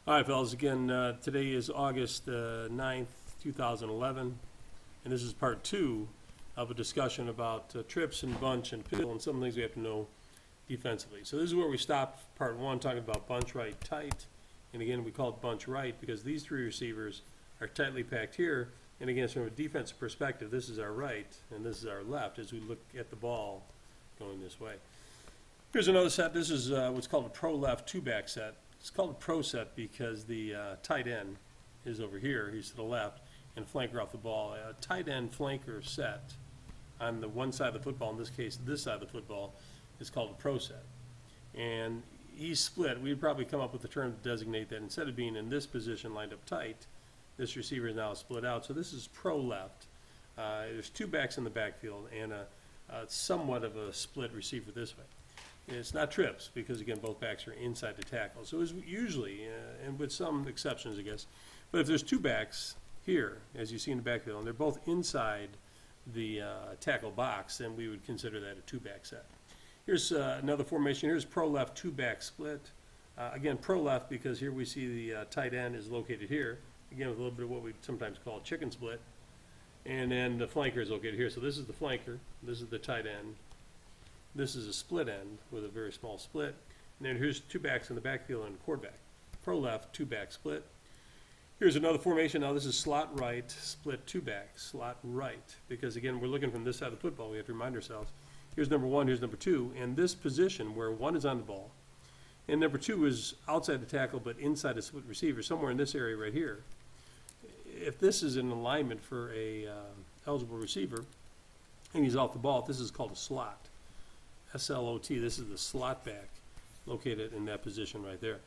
All right, fellas, again, today is August 9th, 2011, and this is part two of a discussion about trips and bunch and pistol and some things we have to know defensively. So this is where we stopped part one, talking about bunch right tight, and again, we call it bunch right because these three receivers are tightly packed here, and again, from a defensive perspective, this is our right and this is our left as we look at the ball going this way. Here's another set. This is what's called a pro left two-back set. It's called a pro set because the tight end is over here. He's to the left, and flanker off the ball. A tight end flanker set on the one side of the football, in this case, this side of the football, is called a pro set. And he's split. We'd probably come up with a term to designate that. Instead of being in this position lined up tight, this receiver is now split out. So this is pro left. There's two backs in the backfield and a somewhat of a split receiver this way. It's not trips because, again, both backs are inside the tackle. So it's usually, and with some exceptions, I guess, but if there's two backs here, as you see in the backfield, and they're both inside the tackle box, then we would consider that a two-back set. Here's another formation. Here's pro left two-back split. Again, pro left because here we see the tight end is located here, again, with a little bit of what we sometimes call chicken split. And then the flanker is located here. So this is the flanker. This is the tight end. This is a split end with a very small split. And then here's two backs in the backfield and a quarterback. Pro left, two-back split. Here's another formation. Now this is slot right, split two-back, slot right. Because, again, we're looking from this side of the football. We have to remind ourselves. Here's number one, here's number two. And this position where one is on the ball and number two is outside the tackle but inside the split receiver, somewhere in this area right here. If this is in alignment for a eligible receiver and he's off the ball, this is called a slot. S-L-O-T, this is the slot back located in that position right there.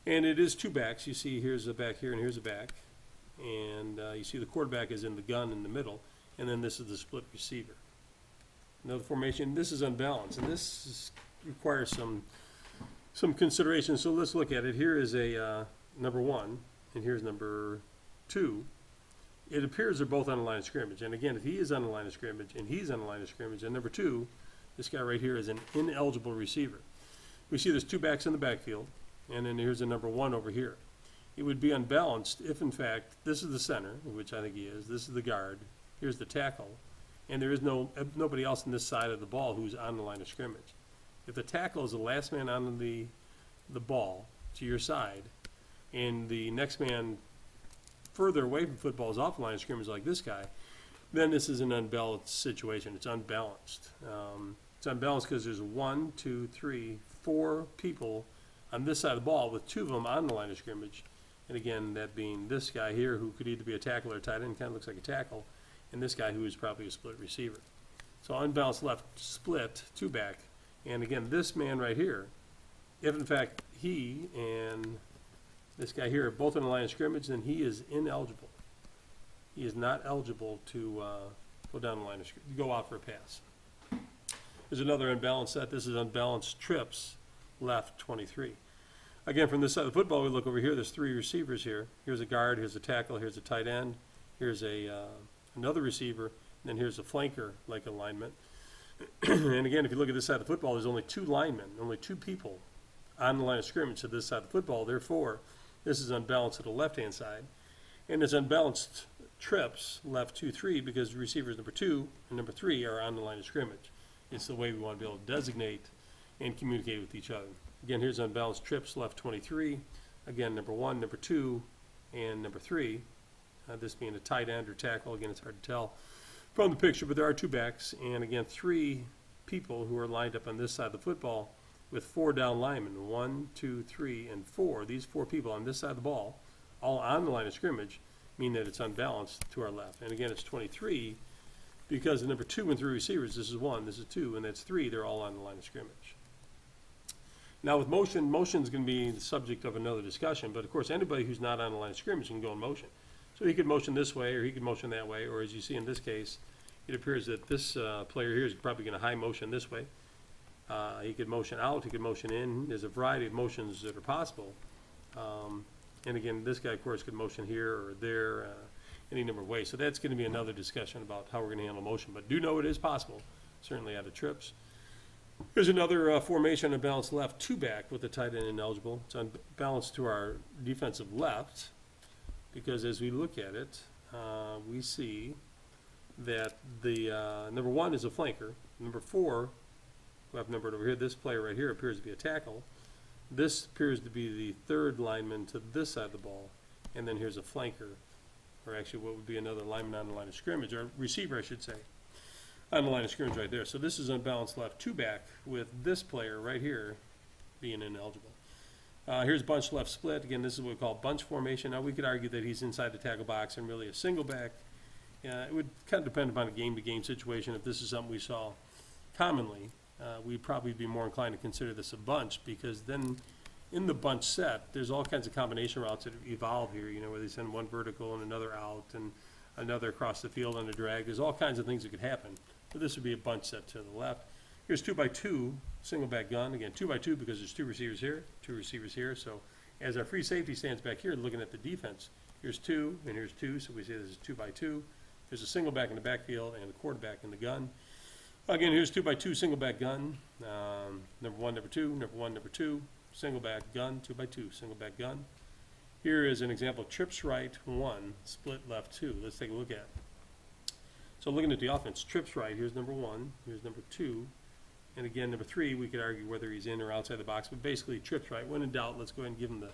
And it is two backs. You see here's a back here and here's a back. And you see the quarterback is in the gun in the middle. And then this is the split receiver. Another formation, this is unbalanced. And this requires some consideration. So let's look at it. Here is a number one and here's number two. It appears they're both on the line of scrimmage. And again, if he is on the line of scrimmage and he's on the line of scrimmage, and number two, this guy right here is an ineligible receiver. We see there's two backs in the backfield, and then here's a number one over here. It would be unbalanced if, in fact, this is the center, which I think he is. This is the guard. Here's the tackle, and there is nobody else on this side of the ball who's on the line of scrimmage. If the tackle is the last man on the ball to your side, and the next man further away from football is off the line of scrimmage like this guy, then this is an unbalanced situation. It's unbalanced. It's unbalanced because there's 1, 2, 3, 4 people on this side of the ball with two of them on the line of scrimmage. And again, that being this guy here who could either be a tackle or a tight end, kind of looks like a tackle, and this guy who is probably a split receiver. So unbalanced left split, two back. And again, this man right here, if in fact he and this guy here are both on the line of scrimmage, then he is ineligible. He is not eligible to go down the line of scrimmage, go out for a pass. There's another unbalanced set. This is unbalanced trips, left 23. Again, from this side of the football, we look over here. There's three receivers here. Here's a guard, here's a tackle, here's a tight end, here's another receiver, and then here's a flanker-like alignment. And again, if you look at this side of the football, there's only two linemen, only two people on the line of scrimmage to this side of the football. Therefore, this is unbalanced to the left-hand side. And it's unbalanced trips, left 2, 3, because receivers number 2 and number 3 are on the line of scrimmage. It's the way we want to be able to designate and communicate with each other. Again, here's unbalanced trips, left 23. Again, number 1, number 2, and number 3. This being a tight end or tackle. Again, it's hard to tell from the picture, but there are two backs. And again, 3 people who are lined up on this side of the football with 4 down linemen. 1, 2, 3, and 4. These 4 people on this side of the ball, all on the line of scrimmage, mean that it's unbalanced to our left. And again, it's 23 because the number 2 and 3 receivers, this is 1, this is 2, and that's 3, they're all on the line of scrimmage. Now with motion, motion is going to be the subject of another discussion, but of course anybody who's not on the line of scrimmage can go in motion. So he could motion this way, or he could motion that way, or as you see in this case, it appears that this player here is probably going to high motion this way. He could motion out, he could motion in. There's a variety of motions that are possible. And again, this guy, of course, could motion here or there, any number of ways. So that's going to be another discussion about how we're going to handle motion. But do know it is possible, certainly out of trips. Here's another formation on balanced left, two back with the tight end ineligible. It's on balance to our defensive left, because as we look at it, we see that the number one is a flanker. Number four, who I've numbered over here, this player right here appears to be a tackle. This appears to be the third lineman to this side of the ball. And then here's a flanker, or actually what would be another lineman on the line of scrimmage, or receiver, I should say, on the line of scrimmage right there. So this is unbalanced left, two back, with this player right here being ineligible. Here's bunch left split. Again, this is what we call bunch formation. Now, we could argue that he's inside the tackle box and really a single back. It would kind of depend upon a game-to-game situation. If this is something we saw commonly, we'd probably be more inclined to consider this a bunch, because then in the bunch set, there's all kinds of combination routes that evolve here, you know, where they send one vertical and another out and another across the field on a drag. There's all kinds of things that could happen. So this would be a bunch set to the left. Here's 2x2, single back gun. Again, 2x2 because there's two receivers here, two receivers here. So as our free safety stands back here looking at the defense, here's two and here's two. So we say this is 2x2. There's a single back in the backfield and a quarterback in the gun. Again, here's 2x2, single back gun. Number one, number two, number one, number two, single back gun, 2x2, single back gun. Here is an example of trips right, one, split left, two. Let's take a look at it. So looking at the offense, trips right, here's number one, here's number two, and again, number three, we could argue whether he's in or outside the box, but basically trips right. When in doubt, let's go ahead and give him the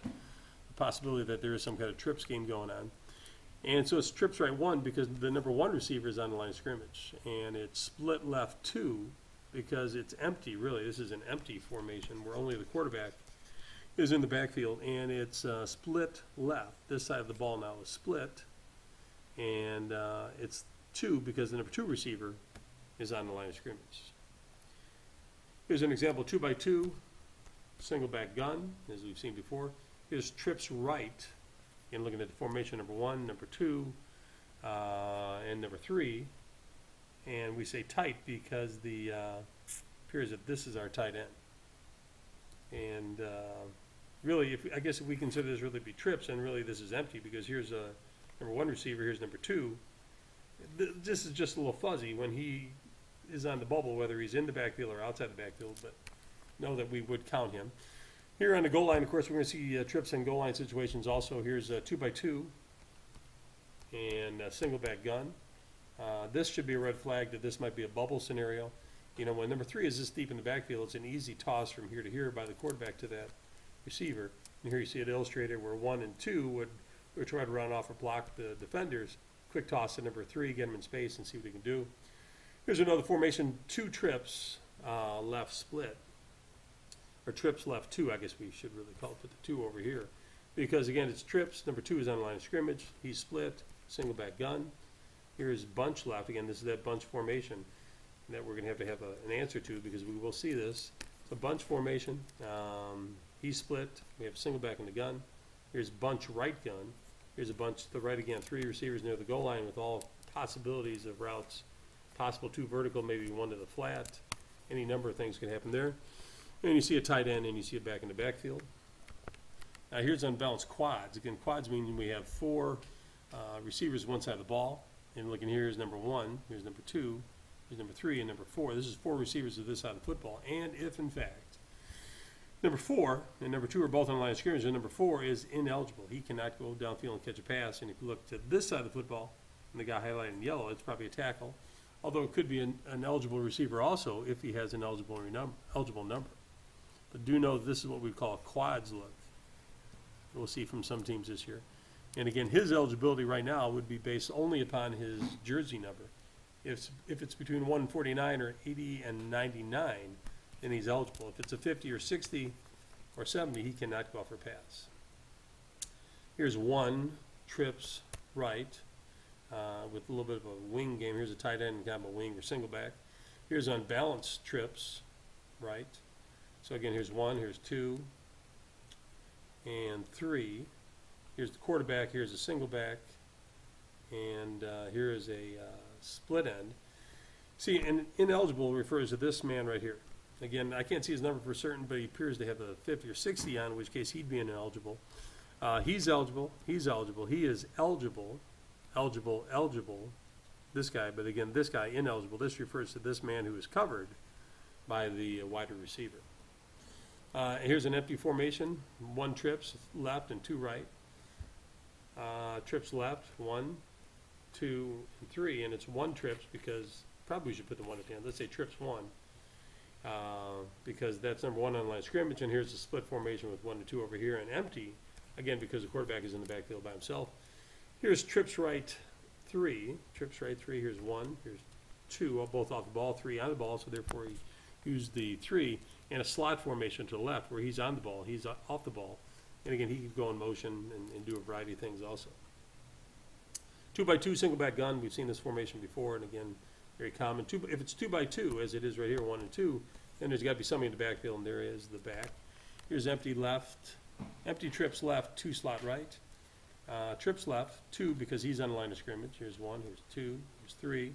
possibility that there is some kind of trips game going on. And so it's trips right one because the number one receiver is on the line of scrimmage, and it's split left two because it's empty, really. This is an empty formation where only the quarterback is in the backfield, and it's split left. This side of the ball now is split, and it's two because the number two receiver is on the line of scrimmage. Here's an example, 2x2, single back gun, as we've seen before. Here's trips right, and looking at the formation number one, number two, and number three. And we say tight because the appears that this is our tight end. And really, I guess if we consider this really be trips, and really this is empty because here's a number one receiver, here's number two. This is just a little fuzzy when he is on the bubble, whether he's in the backfield or outside the backfield, but know that we would count him. Here on the goal line, of course, we're going to see trips and goal line situations also. Here's a 2x2 and a single back gun. This should be a red flag that this might be a bubble scenario. You know, when number three is this deep in the backfield, it's an easy toss from here to here by the quarterback to that receiver. And here you see it illustrated where one and two would try to run off or block the defenders. Quick toss to number three, get him in space and see what he can do. Here's another formation, two trips left split. Or trips left two, I guess we should really call it, put the two over here. Because again, it's trips, number two is on the line of scrimmage, he's split, single back gun. Here's bunch left, again, this is that bunch formation that we're going to have an answer to because we will see this. It's a bunch formation, he's split, we have a single back in the gun. Here's bunch right gun, here's a bunch to the right again, three receivers near the goal line with all possibilities of routes, possible two vertical, maybe one to the flat, any number of things can happen there. And you see a tight end and you see it back in the backfield. Now here's unbalanced quads. Again, quads mean we have four receivers one side of the ball. And looking here is number one, here's number two, here's number three, and number four. This is four receivers of this side of the football. And if, in fact, number four and number two are both on the line of scrimmage, and number four is ineligible. He cannot go downfield and catch a pass. And if you look to this side of the football, and the guy highlighted in yellow, it's probably a tackle. Although it could be an eligible receiver also if he has an eligible number. But do know this is what we call a quads look. We'll see from some teams this year. And again, his eligibility right now would be based only upon his jersey number. If it's between 149 or 80 and 99, then he's eligible. If it's a 50 or 60 or 70, he cannot go off for pass. Here's one, trips right, with a little bit of a wing game. Here's a tight end, kind of a wing or single back. Here's unbalanced trips right. So again, here's one, here's two, and three. Here's the quarterback, here's a single back, and here is a split end. See, and ineligible refers to this man right here. Again, I can't see his number for certain, but he appears to have a 50 or 60 on, in which case he'd be ineligible. He's eligible, he is eligible, eligible, this guy, but again, this guy ineligible. This refers to this man who is covered by the wider receiver. Here's an empty formation, 1 trips left and 2 right. Trips left, 1, 2, and 3, and it's 1 trips because, probably we should put the 1 at the end. Let's say trips 1, because that's number 1 on line of scrimmage, and here's the split formation with 1 and 2 over here, and empty, again, because the quarterback is in the backfield by himself. Here's trips right 3, here's 1, here's 2, both off the ball, 3 on the ball, so therefore he used the 3, and a slot formation to the left where he's on the ball, he's off the ball. And again, he could go in motion and do a variety of things also. 2x2 single back gun, we've seen this formation before, and again, very common. If it's 2x2, as it is right here, 1 and 2, then there's got to be somebody in the backfield, and there is the back. Here's empty left, empty trips left, 2 slot right. Trips left, 2 because he's on the line of scrimmage. Here's 1, here's 2, here's 3,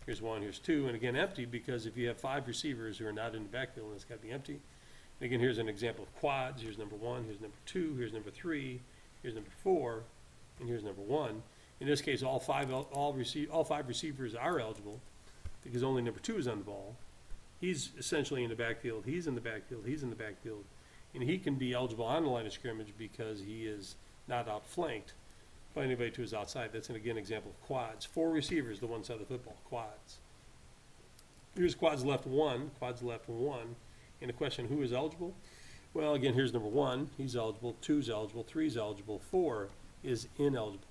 here's 1, here's 2, and again, empty because if you have 5 receivers who are not in the backfield, then it's got to be empty. And again, here's an example of quads. Here's number 1, here's number 2, here's number 3, here's number 4, and here's number 1. In this case, all 5 receivers are eligible because only number 2 is on the ball. He's essentially in the backfield. He's in the backfield. He's in the backfield. And he can be eligible on the line of scrimmage because he is not outflanked by anybody to his outside. That's, again, example of quads. 4 receivers to one side of the football, quads. Here's quads left 1, and the question, who is eligible? Well, again, here's number 1, he's eligible, 2 is eligible, 3 is eligible, 4 is ineligible.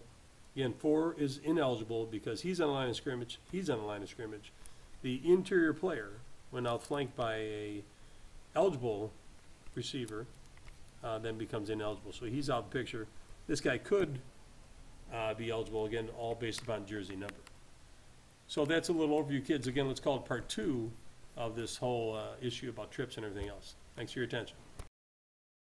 Again, 4 is ineligible because he's on the line of scrimmage, The interior player, when outflanked by a eligible receiver, then becomes ineligible. So he's out of the picture. This guy could be eligible, again, all based upon jersey number. So that's a little overview, kids. Again, let's call it part 2 of this whole issue about trips and everything else. Thanks for your attention.